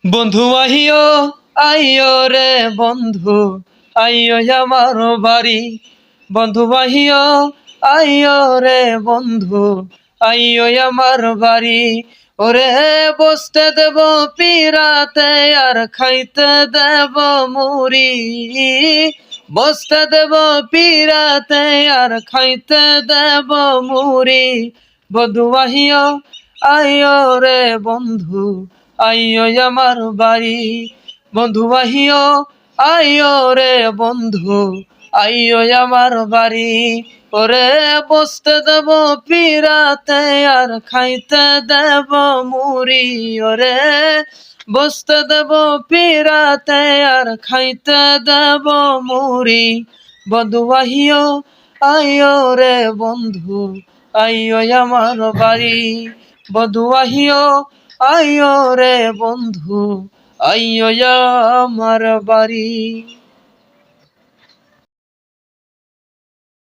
বন্ধু আহিও, আইও রে বন্ধু, আইও আমার বাড়ি। বন্ধু আহিও, আইও রে বন্ধু, আইও আমার বাড়ি। ওরে বসতে দেব পিরাতে আর খাইতে দেব মুড়ি। বসতে দেব পিরাতে আর খাইতে দেব মুড়ি। বন্ধু আহিও, আইও রে বন্ধু, আইও আমার বাড়ি। বন্ধু আহিও, আইও রে বন্ধু, আইও আমার বাড়ি। ওরে বসতে দেব পিরাতে আর খাইতে দেব মুড়ি। ওরে বসতে দেব পিরাতে আর খাইতে দেব মুড়ি। বন্ধু আহিও, আইও রে বন্ধু, আইও আমার বাড়ি। বন্ধু আহিও, আইও রে বন্ধু, আইও আমার বাড়ি।